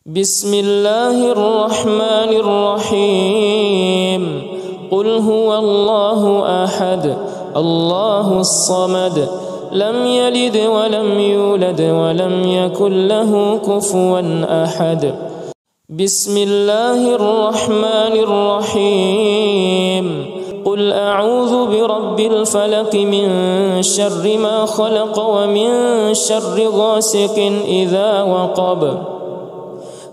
بسم الله الرحمن الرحيم قل هو الله أحد الله الصمد لم يلد ولم يولد ولم يكن له كفوا أحد بسم الله الرحمن الرحيم قل أعوذ برب الفلق من شر ما خلق ومن شر غاسق إذا وقب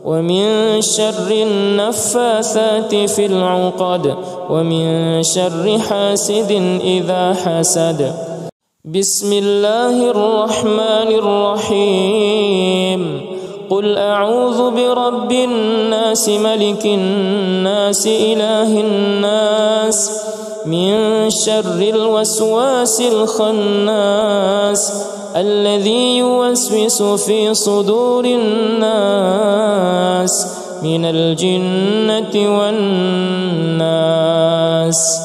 ومن شر النفاثات في العقد ومن شر حاسد إذا حسد بسم الله الرحمن الرحيم قل أعوذ برب الناس ملك الناس إله الناس من شر الوسواس الخناس الذي يوسوس في صدور الناس من الجنة والناس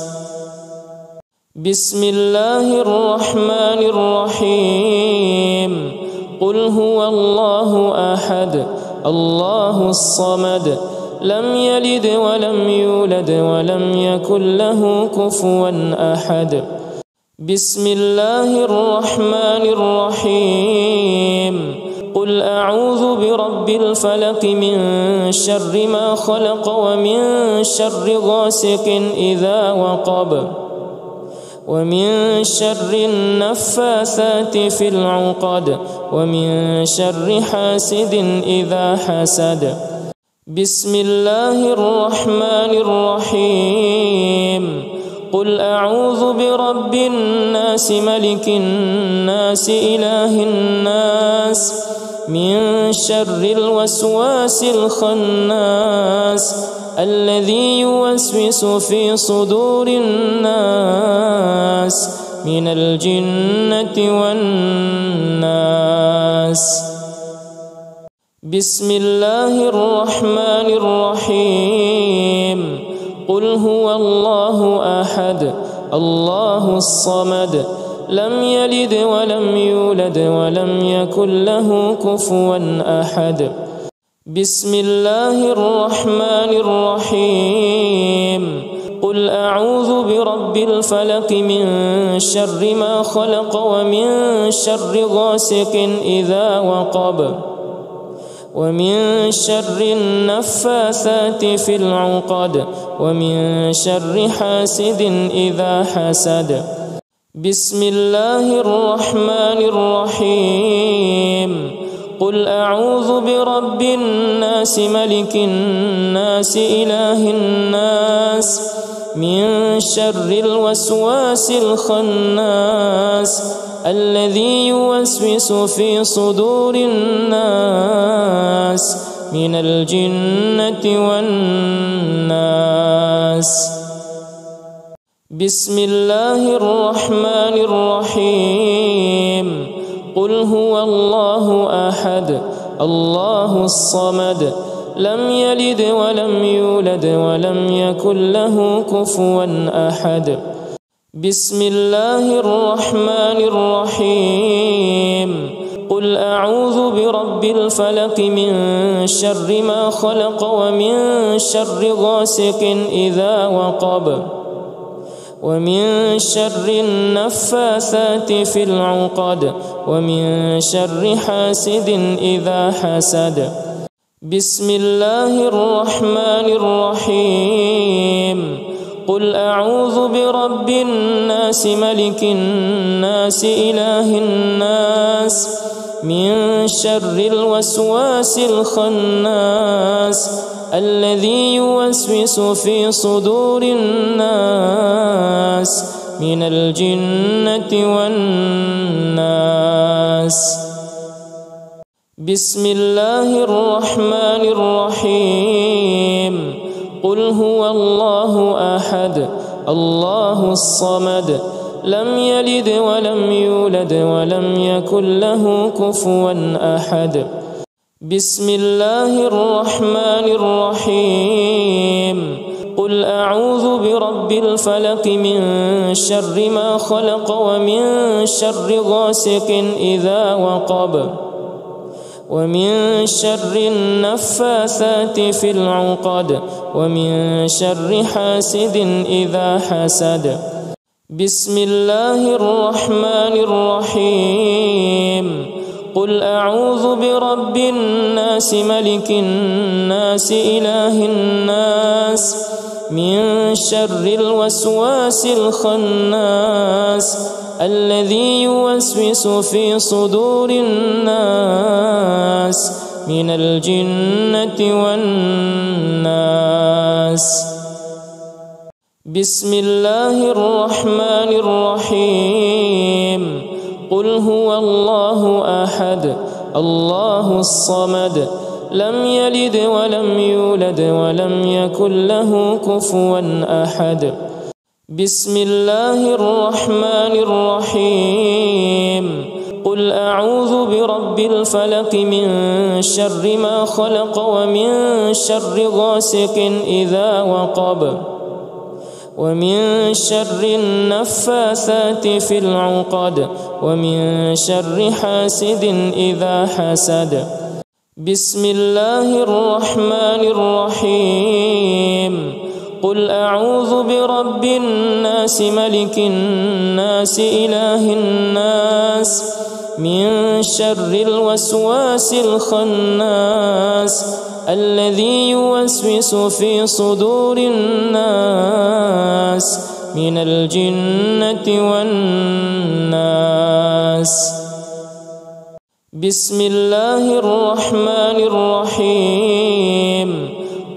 بسم الله الرحمن الرحيم قل هو الله أحد الله الصمد لم يلد ولم يولد ولم يكن له كفوا أحد بسم الله الرحمن الرحيم قل أعوذ برب الفلق من شر ما خلق ومن شر غاسق إذا وقب ومن شر النفاثات في العقد ومن شر حاسد إذا حسد بسم الله الرحمن الرحيم قل أعوذ برب الناس ملك الناس إله الناس من شر الوسواس الخناس الذي يوسوس في صدور الناس من الجنة والناس بسم الله الرحمن الرحيم قل هو الله أحد الله الصمد لم يلد ولم يولد ولم يكن له كفوا أحد بسم الله الرحمن الرحيم قل أعوذ برب الفلق من شر ما خلق ومن شر غاسق إذا وقب ومن شر النفاثات في العقد ومن شر حاسد إذا حسد بسم الله الرحمن الرحيم قل أعوذ برب الناس ملك الناس إله الناس من شر الوسواس الخناس الذي يوسوس في صدور الناس من الجنة والناس بسم الله الرحمن الرحيم قل هو الله أحد الله الصمد لم يلد ولم يولد ولم يكن له كفوا أحد بسم الله الرحمن الرحيم قل أعوذ برب الفلق من شر ما خلق ومن شر غاسق إذا وقب ومن شر النفاثات في العقد ومن شر حاسد إذا حسد بسم الله الرحمن الرحيم قل أعوذ برب الناس ملك الناس إله الناس من شر الوسواس الخناس الذي يوسوس في صدور الناس من الجنة والناس بسم الله الرحمن الرحيم قل هو الله أحد الله الصمد لم يلد ولم يولد ولم يكن له كفوا أحد بسم الله الرحمن الرحيم قل أعوذ برب الفلق من شر ما خلق ومن شر غاسق إذا وقب ومن شر النفاثات في العقد ومن شر حاسد إذا حسد. بسم الله الرحمن الرحيم. قل أعوذ برب الناس ملك الناس إله الناس من شر الوسواس الخناس الذي يوسوس في صدور الناس من الجنة والناس. بسم الله الرحمن الرحيم. قل هو الله أحد الله الصمد لم يلد ولم يولد ولم يكن له كفوا أحد. بسم الله الرحمن الرحيم. قل أعوذ برب الفلق من شر ما خلق ومن شر غاسق إذا وقب ومن شر النفاثات في العقد ومن شر حاسد إذا حسد. بسم الله الرحمن الرحيم. قل أعوذ برب الناس ملك الناس إله الناس من شر الوسواس الخناس الذي يوسوس في صدور الناس من الجنة والناس. بسم الله الرحمن الرحيم.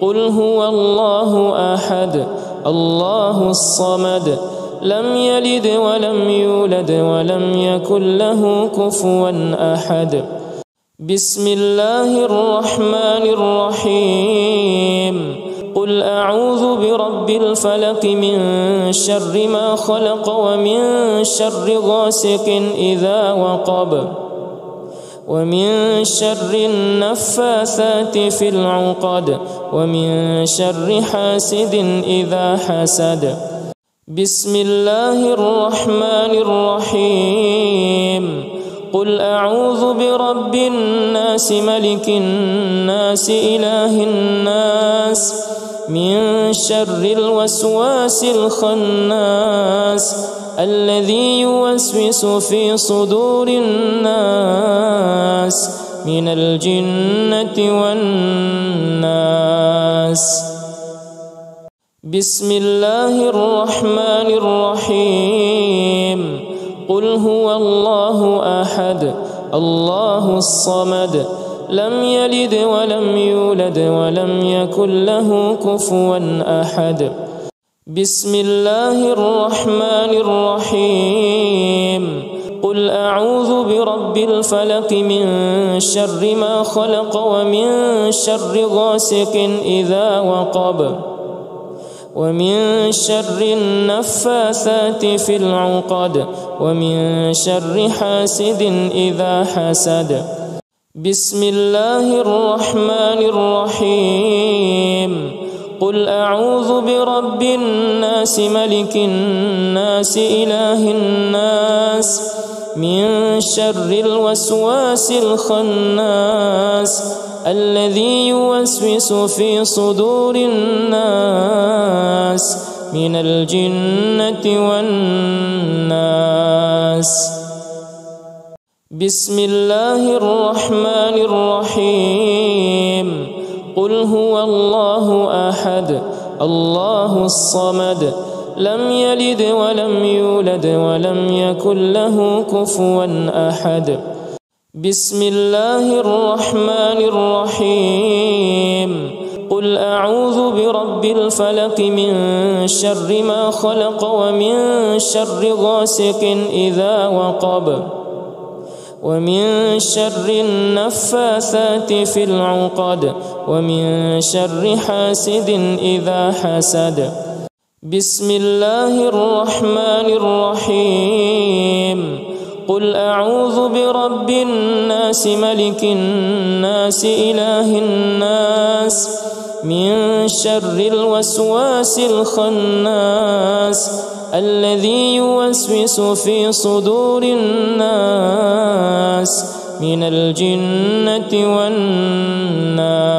قل هو الله أحد الله الصمد لم يلد ولم يولد ولم يكن له كفوا أحد. بسم الله الرحمن الرحيم. قل أعوذ برب الفلق من شر ما خلق ومن شر غاسق إذا وقب ومن شر النفاثات في العقد ومن شر حاسد إذا حسد. بسم الله الرحمن الرحيم. قل أعوذ برب الناس ملك الناس إله الناس من شر الوسواس الخناس الذي يوسوس في صدور الناس من الجنة والناس. بسم الله الرحمن الرحيم. قل هو الله أحد الله الصمد لم يلد ولم يولد ولم يكن له كفوا أحد. بسم الله الرحمن الرحيم. قل أعوذ برب الفلق من شر ما خلق ومن شر غاسق إذا وقب ومن شر النفاثات في العقد ومن شر حاسد إذا حسد. بسم الله الرحمن الرحيم. قل أعوذ برب الناس ملك الناس إله الناس من شر الوسواس الخناس الذي يوسوس في صدور الناس من الجنة والناس. بسم الله الرحمن الرحيم. قل هو الله أحد الله الصمد لم يلد ولم يولد ولم يكن له كفوا أحد. بسم الله الرحمن الرحيم. قل أعوذ برب الفلق من شر ما خلق ومن شر غاسق إذا وقب ومن شر النفاثات في العقد ومن شر حاسد إذا حسد. بسم الله الرحمن الرحيم. قل أعوذ برب الناس ملك الناس إله الناس من شر الوسواس الخناس الذي يوسوس في صدور الناس من الجنة والناس.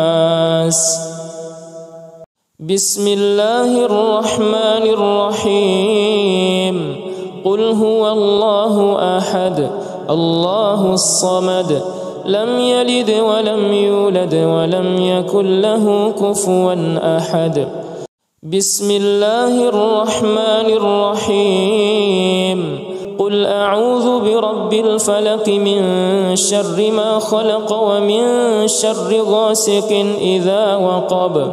بسم الله الرحمن الرحيم. قل هو الله أحد الله الصمد لم يلد ولم يولد ولم يكن له كفوا أحد. بسم الله الرحمن الرحيم. قل أعوذ برب الفلق من شر ما خلق ومن شر غاسق إذا وقب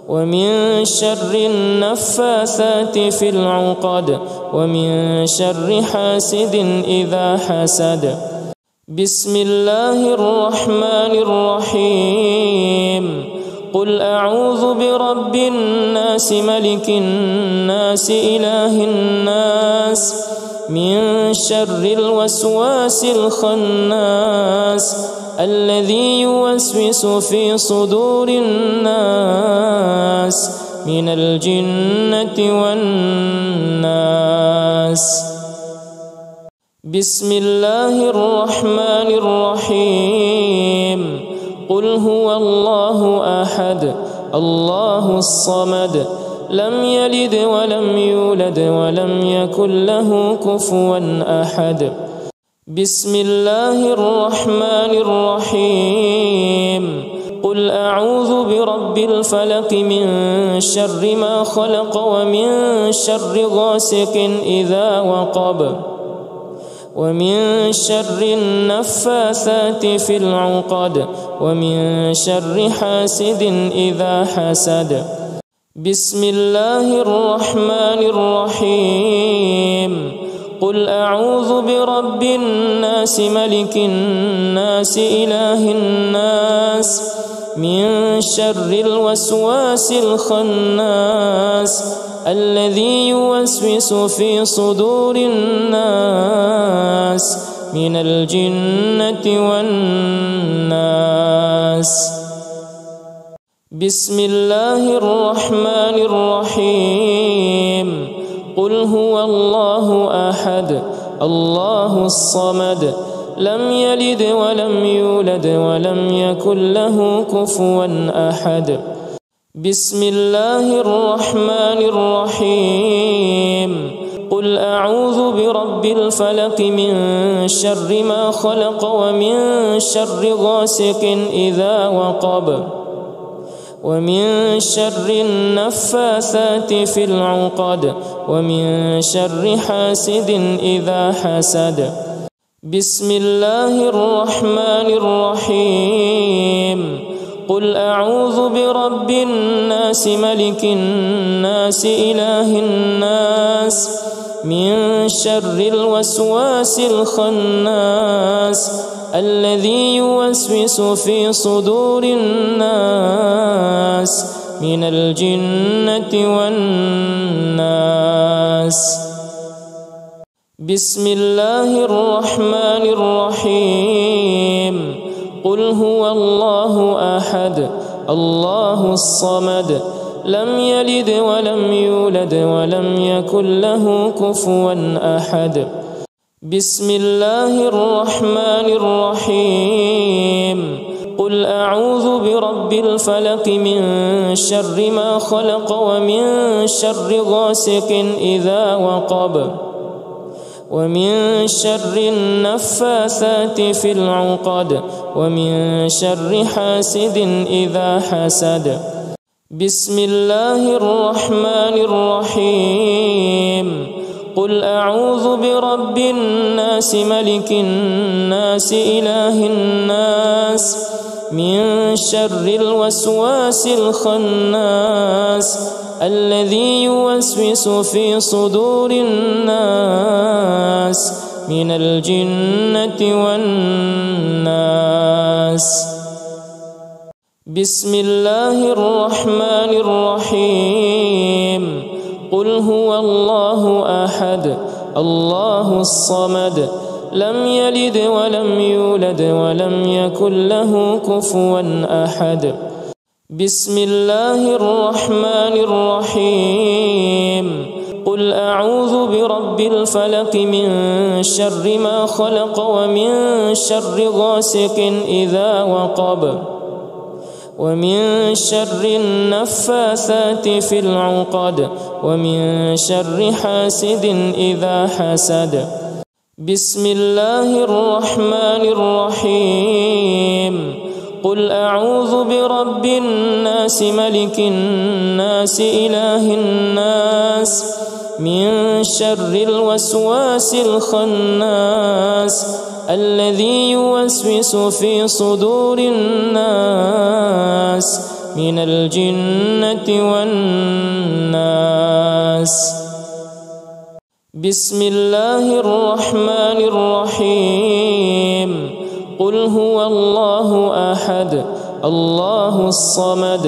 ومن شر النفاثات في العقد ومن شر حاسد إذا حسد. بسم الله الرحمن الرحيم. قل أعوذ برب الناس ملك الناس إله الناس من شر الوسواس الخناس الذي يوسوس في صدور الناس من الجنة والناس. بسم الله الرحمن الرحيم. قل هو الله أحد الله الصمد لم يلد ولم يولد ولم يكن له كفوا أحد. بسم الله الرحمن الرحيم. قل أعوذ برب الفلق من شر ما خلق ومن شر غاسق إذا وقب ومن شر النفاثات في العقد ومن شر حاسد إذا حسد. بسم الله الرحمن الرحيم. قل أعوذ برب الناس ملك الناس إله الناس من شر الوسواس الخناس الذي يوسوس في صدور الناس من الجنة والناس. بسم الله الرحمن الرحيم. قل هو الله أحد الله الصمد لم يلد ولم يولد ولم يكن له كفوا أحد. بسم الله الرحمن الرحيم. قل أعوذ برب الفلق من شر ما خلق ومن شر غاسق إذا وقب ومن شر النفاثات في العقد ومن شر حاسد إذا حسد. بسم الله الرحمن الرحيم. قل أعوذ برب الناس ملك الناس إله الناس من شر الوسواس الخناس الذي يوسوس في صدور الناس من الجنة والناس. بسم الله الرحمن الرحيم. قل هو الله أحد الله الصمد لم يلد ولم يولد ولم يكن له كفوا أحد. بسم الله الرحمن الرحيم. قل أعوذ برب الفلق من شر ما خلق ومن شر غاسق إذا وقب ومن شر النفاثات في العقد ومن شر حاسد إذا حسد. بسم الله الرحمن الرحيم. قل أعوذ برب الناس ملك الناس إله الناس من شر الوسواس الخناس الذي يوسوس في صدور الناس من الجنة والناس. بسم الله الرحمن الرحيم. قل هو الله أحد الله الصمد لم يلد ولم يولد ولم يكن له كفوا أحد. بسم الله الرحمن الرحيم. قل قل أعوذ برب الفلق من شر ما خلق ومن شر غاسق إذا وقب ومن شر النفاثات في العقد ومن شر حاسد إذا حسد. بسم الله الرحمن الرحيم. قل أعوذ برب الناس ملك الناس إله الناس من شر الوسواس الخناس الذي يوسوس في صدور الناس من الجنة والناس. بسم الله الرحمن الرحيم. قل هو الله أحد الله الصمد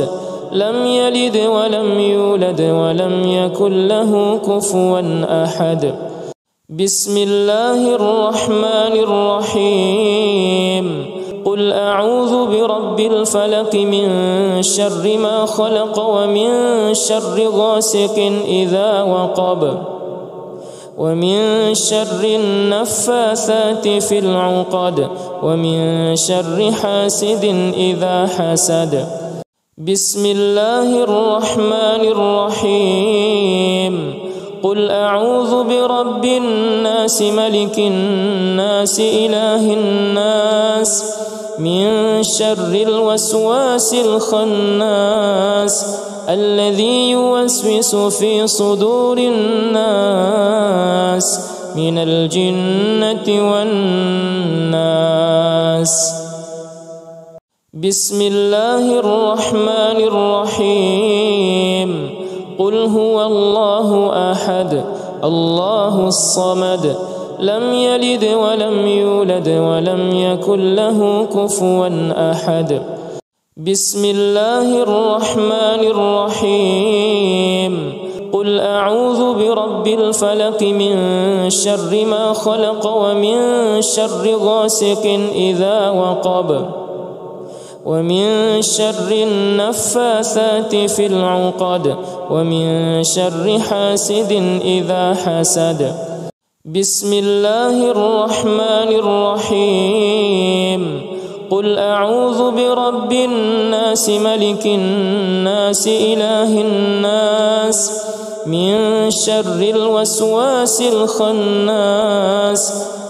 لم يلد ولم يولد ولم يكن له كفوا أحد. بسم الله الرحمن الرحيم. قل أعوذ برب الفلق من شر ما خلق ومن شر غاسق إذا وقب ومن شر النفاثات في العقد ومن شر حاسد إذا حسد. بسم الله الرحمن الرحيم. قل أعوذ برب الناس ملك الناس إله الناس من شر الوسواس الخناس الذي يوسوس في صدور الناس من الجنة والناس. بسم الله الرحمن الرحيم. قل هو الله أحد الله الصمد لم يلد ولم يولد ولم يكن له كفوا أحد. بسم الله الرحمن الرحيم. قل أعوذ برب الفلق من شر ما خلق ومن شر غاسق إذا وقب ومن شر النفاثات في العقد ومن شر حاسد إذا حسد. بسم الله الرحمن الرحيم. قل أعوذ برب الناس ملك الناس إله الناس من شر الوسواس الخناس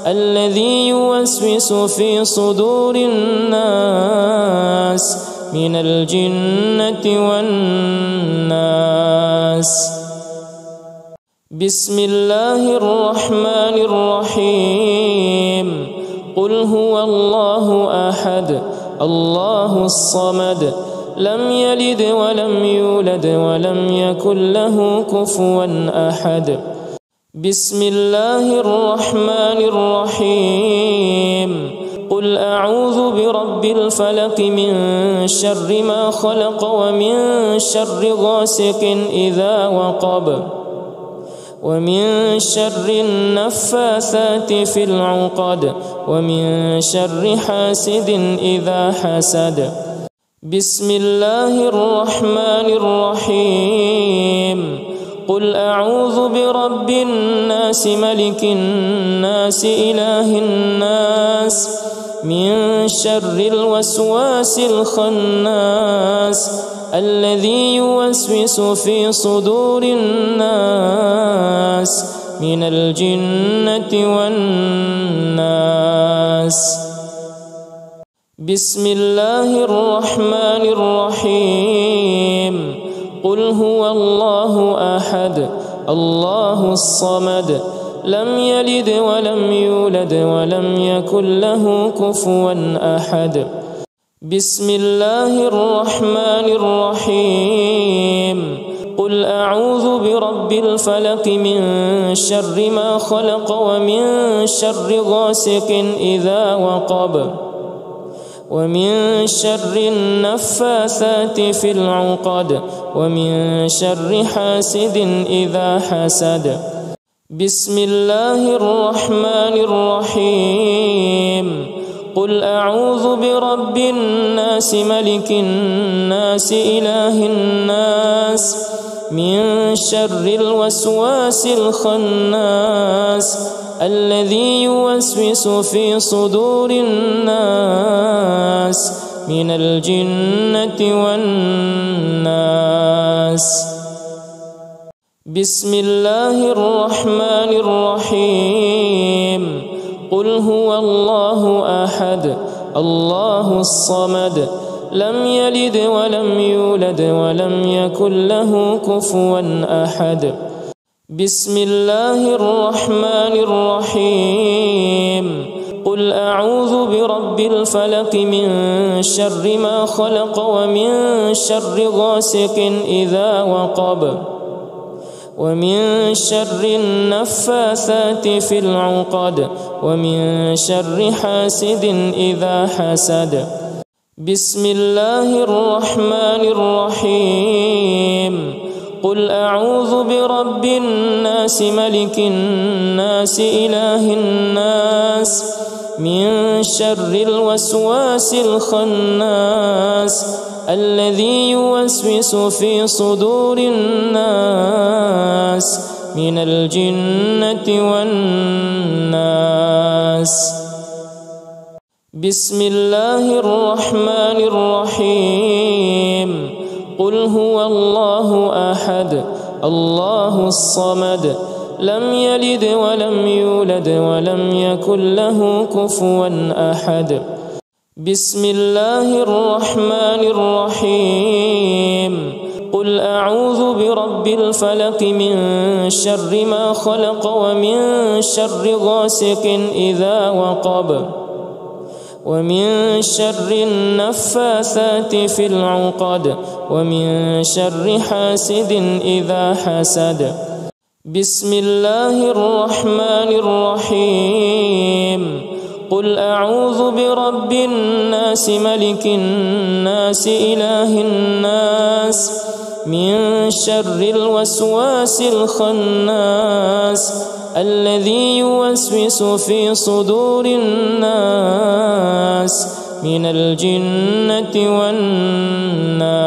الذي يوسوس في صدور الناس من الجنة والناس. بسم الله الرحمن الرحيم. قل هو الله أحد الله الصمد لم يلد ولم يولد ولم يكن له كفوا أحد. بسم الله الرحمن الرحيم. قل أعوذ برب الفلق من شر ما خلق ومن شر غاسق إذا وقب ومن شر النفاثات في العقد ومن شر حاسد إذا حسد. بسم الله الرحمن الرحيم. قل أعوذ برب الناس ملك الناس إله الناس من شر الوسواس الخناس الذي يوسوس في صدور الناس من الجنة والناس. بسم الله الرحمن الرحيم. قل هو الله أحد الله الصمد لم يلد ولم يولد ولم يكن له كفوا أحد. بسم الله الرحمن الرحيم. قل أعوذ برب الفلق من شر ما خلق ومن شر غاسق إذا وقب ومن شر النفاثات في العقد ومن شر حاسد إذا حسد. بسم الله الرحمن الرحيم. قل أعوذ برب الناس ملك الناس إله الناس من شر الوسواس الخناس الذي يوسوس في صدور الناس من الجنة والناس. بسم الله الرحمن الرحيم. قل هو الله أحد الله الصمد لم يلد ولم يولد ولم يكن له كفوا أحد. بسم الله الرحمن الرحيم. قل أعوذ برب الفلق من شر ما خلق ومن شر غاسق إذا وقب ومن شر النفاثات في العقد ومن شر حاسد إذا حسد. بسم الله الرحمن الرحيم. قل أعوذ برب الناس ملك الناس إله الناس من شر الوسواس الخناس الذي يوسوس في صدور الناس من الجنة والناس. بسم الله الرحمن الرحيم. قل هو الله أحد الله الصمد لم يلد ولم يولد ولم يكن له كفوا أحد. بسم الله الرحمن الرحيم. قل أعوذ برب الفلق من شر ما خلق ومن شر غاسق إذا وقب ومن شر النفاثات في العقد ومن شر حاسد إذا حسد. بسم الله الرحمن الرحيم. قل أعوذ برب الناس ملك الناس إله الناس من شر الوسواس الخناس الذي يوسوس في صدور الناس من الجنة والناس.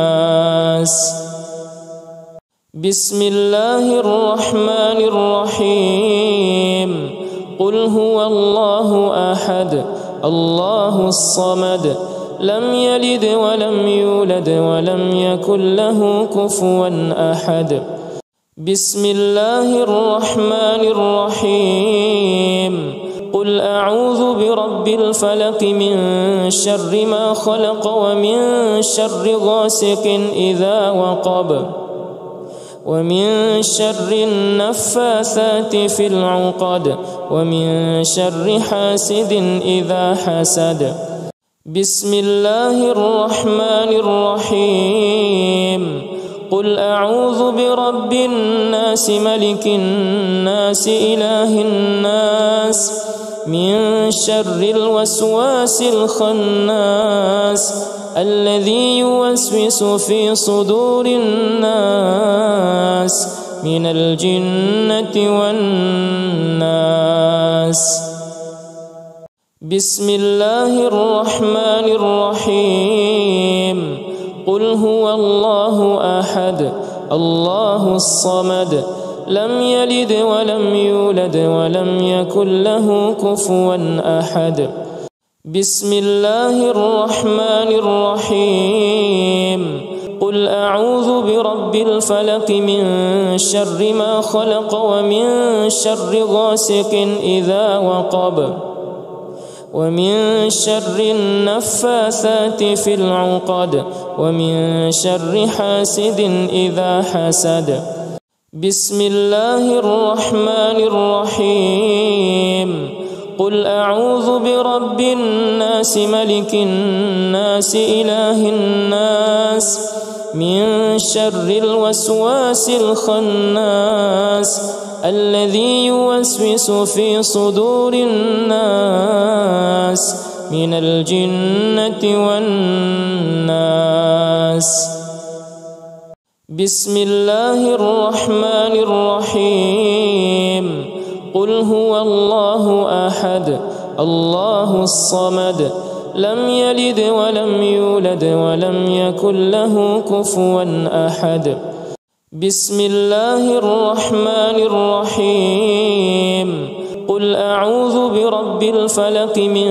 بسم الله الرحمن الرحيم. قل هو الله أحد الله الصمد لم يلد ولم يولد ولم يكن له كفوا أحد. بسم الله الرحمن الرحيم. قل أعوذ برب الفلق من شر ما خلق ومن شر غاسق إذا وقب ومن شر النفاثات في العقد ومن شر حاسد إذا حسد. بسم الله الرحمن الرحيم. قل أعوذ برب الناس ملك الناس إله الناس من شر الوسواس الخناس الذي يوسوس في صدور الناس من الجنة والناس. بسم الله الرحمن الرحيم. قل هو الله أحد الله الصمد لم يلد ولم يولد ولم يكن له كفوا أحد. بسم الله الرحمن الرحيم. قل أعوذ برب الفلق من شر ما خلق ومن شر غاسق إذا وقب ومن شر النفاثات في العقد ومن شر حاسد إذا حسد. بسم الله الرحمن الرحيم. قل أعوذ برب الناس ملك الناس إله الناس من شر الوسواس الخناس الذي يوسوس في صدور الناس من الجنة والناس. بسم الله الرحمن الرحيم. قل هو الله أحد الله الصمد لم يلد ولم يولد ولم يكن له كفوا أحد. بسم الله الرحمن الرحيم قل أعوذ برب الفلق من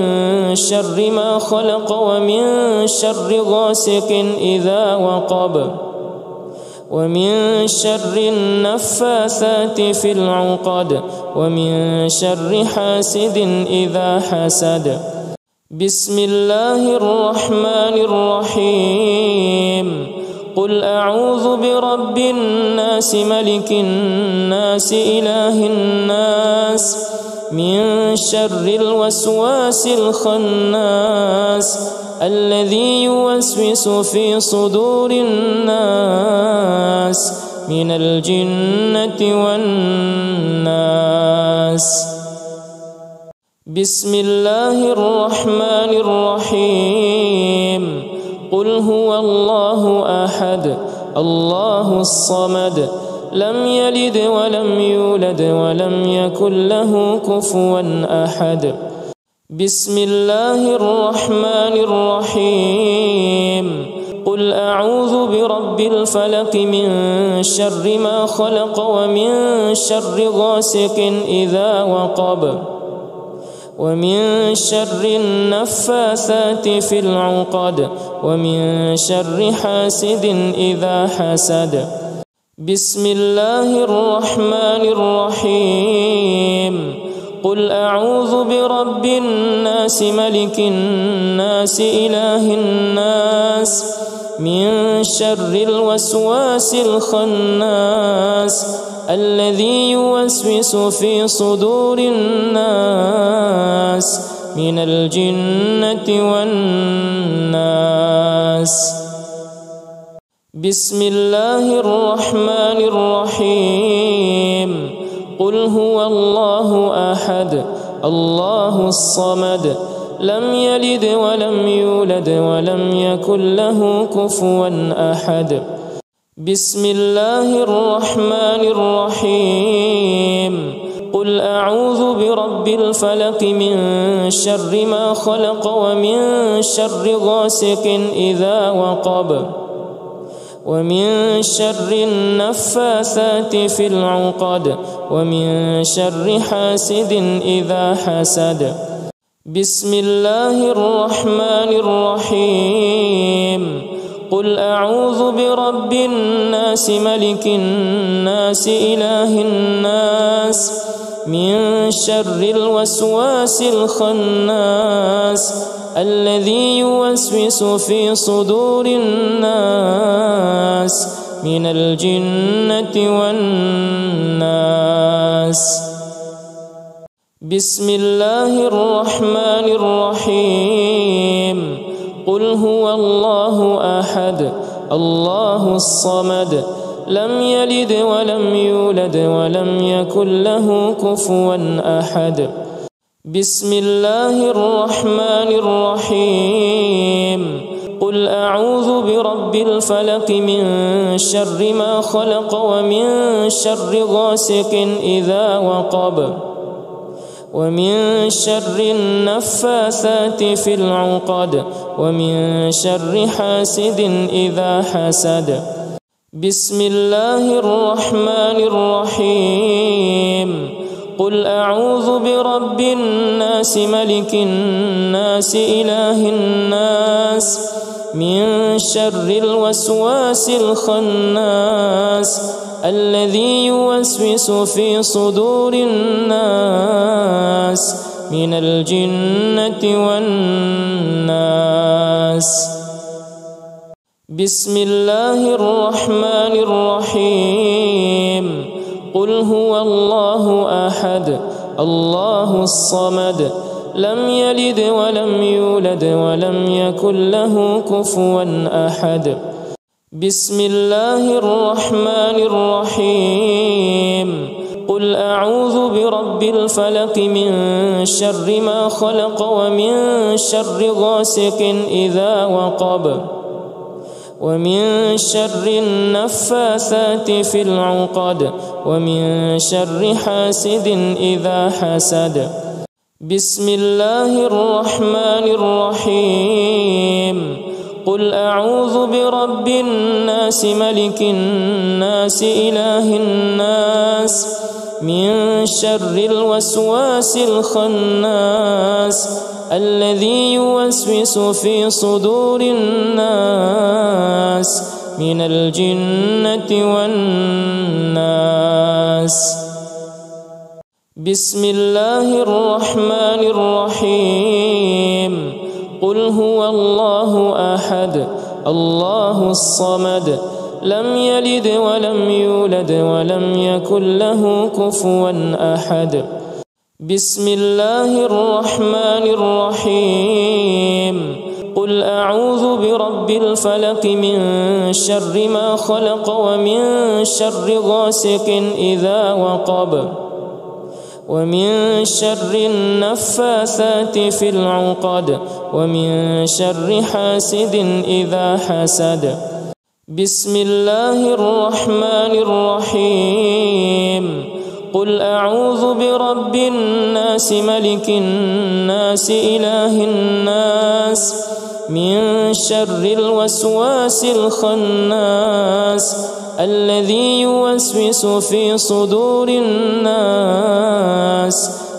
شر ما خلق ومن شر غاسق إذا وقب ومن شر النفاثات في العقد ومن شر حاسد إذا حسد بسم الله الرحمن الرحيم قل أعوذ برب الناس ملك الناس إله الناس من شر الوسواس الخناس الذي يوسوس في صدور الناس من الجنة والناس بسم الله الرحمن الرحيم قل هو الله أحد الله الصمد لم يلد ولم يولد ولم يكن له كفوا أحد بسم الله الرحمن الرحيم قل أعوذ برب الفلق من شر ما خلق ومن شر غاسق إذا وقب ومن شر النفاثات في العقد ومن شر حاسد إذا حسد بسم الله الرحمن الرحيم قل أعوذ برب الناس ملك الناس إله الناس من شر الوسواس الخناس الذي يوسوس في صدور الناس من الجنة والناس بسم الله الرحمن الرحيم قل هو الله أحد الله الصمد لم يلد ولم يولد ولم يكن له كفوا أحد بسم الله الرحمن الرحيم قل أعوذ برب الفلق من شر ما خلق ومن شر غاسق إذا وقب ومن شر النفاثات في العقد ومن شر حاسد إذا حسد بسم الله الرحمن الرحيم قل أعوذ برب الناس ملك الناس إله الناس من شر الوسواس الخناس الذي يوسوس في صدور الناس من الجنة والناس بسم الله الرحمن الرحيم قل هو الله أحد الله الصمد لم يلد ولم يولد ولم يكن له كفوا أحد بسم الله الرحمن الرحيم قل أعوذ برب الفلق من شر ما خلق ومن شر غاسق إذا وقب ومن شر النفاثات في العقد ومن شر حاسد إذا حسد بسم الله الرحمن الرحيم قل أعوذ برب الناس ملك الناس إله الناس من شر الوسواس الخناس الذي يوسوس في صدور الناس من الجنة والناس بسم الله الرحمن الرحيم قل هو الله أحد الله الصمد لم يلد ولم يولد ولم يكن له كفوا أحد بسم الله الرحمن الرحيم قل أعوذ برب الفلق من شر ما خلق ومن شر غاسق إذا وقب ومن شر النفاثات في العقد ومن شر حاسد إذا حسد بسم الله الرحمن الرحيم قل أعوذ برب الناس ملك الناس إله الناس من شر الوسواس الخناس الذي يوسوس في صدور الناس من الجنة والناس. بسم الله الرحمن الرحيم. قل هو الله أحد الله الصمد لم يلد ولم يولد ولم يكن له كفوا أحد. بسم الله الرحمن الرحيم. قل أعوذ برب الفلق من شر ما خلق ومن شر غاسق إذا وقب ومن شر النفاثات في العقد ومن شر حاسد إذا حسد. بسم الله الرحمن الرحيم. قل أعوذ برب الناس ملك الناس إله الناس من شر الوسواس الخناس الذي يوسوس في صدور الناس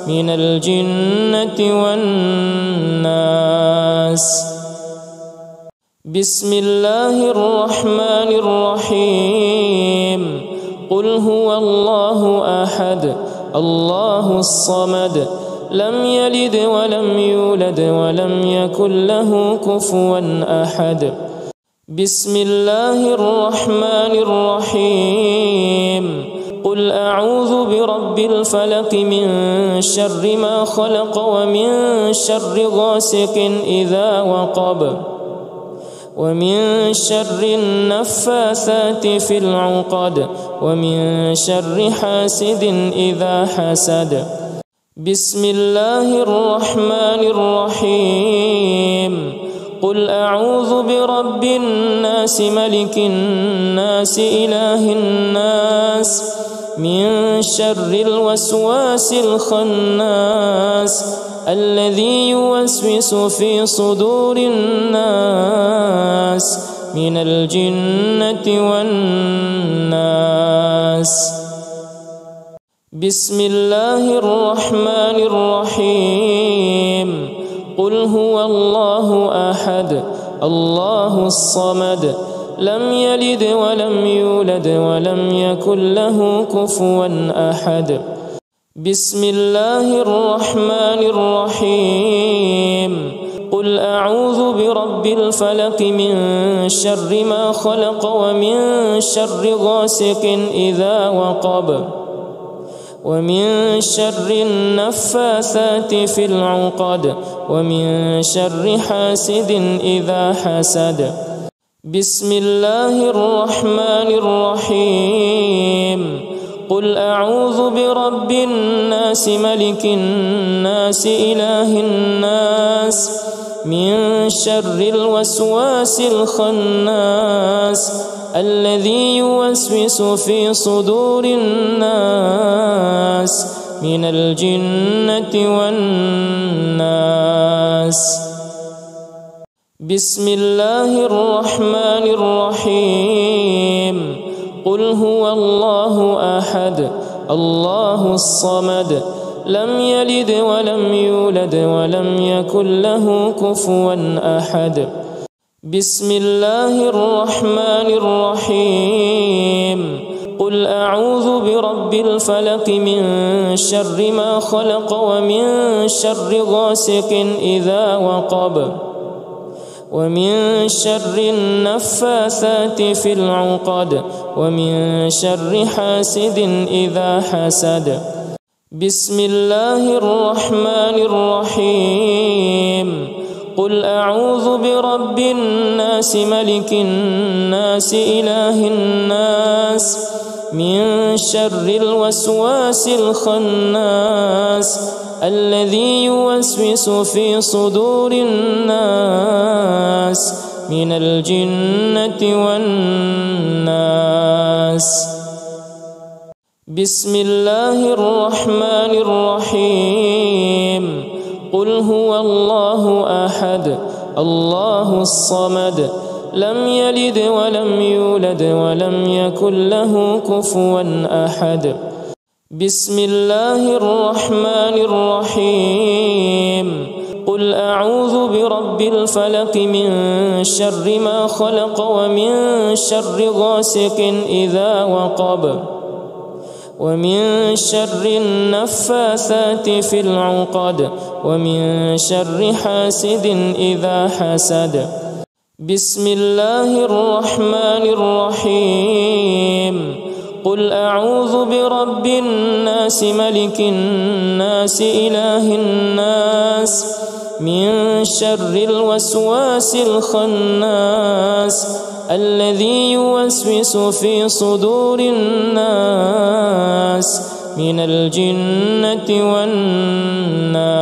من الجنة والناس. بسم الله الرحمن الرحيم. قل هو الله أحد الله الصمد لم يلد ولم يولد ولم يكن له كفوا أحد. بسم الله الرحمن الرحيم. قل أعوذ برب الفلق من شر ما خلق ومن شر غاسق إذا وقب ومن شر النفاثات في العقد ومن شر حاسد إذا حسد. بسم الله الرحمن الرحيم. قل أعوذ برب الناس ملك الناس إله الناس من شر الوسواس الخناس الذي يوسوس في صدور الناس من الجنة والناس. بسم الله الرحمن الرحيم. قل هو الله أحد الله الصمد لم يلد ولم يولد ولم يكن له كفوا أحد. بسم الله الرحمن الرحيم. قل أعوذ برب الفلق من شر ما خلق ومن شر غاسق إذا وقب ومن شر النفاثات في العقد ومن شر حاسد إذا حسد. بسم الله الرحمن الرحيم. قل أعوذ برب الناس ملك الناس إله الناس من شر الوسواس الخناس الذي يوسوس في صدور الناس من الجنة والناس. بسم الله الرحمن الرحيم. قل هو الله أحد الله الصمد لم يلد ولم يولد ولم يكن له كفوا أحد. بسم الله الرحمن الرحيم. قل أعوذ برب الفلق من شر ما خلق ومن شر غاسق إذا وقب ومن شر النفاثات في العقد ومن شر حاسد إذا حسد. بسم الله الرحمن الرحيم. قل أعوذ برب الناس ملك الناس إله الناس من شر الوسواس الخناس الذي يوسوس في صدور الناس من الجنة والناس. بسم الله الرحمن الرحيم. قل هو الله أحد الله الصمد لم يلد ولم يولد ولم يكن له كفوا أحد. بسم الله الرحمن الرحيم. قل أعوذ برب الفلق من شر ما خلق ومن شر غاسق إذا وقب ومن شر النفاثات في العقد ومن شر حاسد إذا حسد. بسم الله الرحمن الرحيم. قل أعوذ برب الناس ملك الناس إله الناس من شر الوسواس الخناس الذي يوسوس في صدور الناس من الجنة والناس.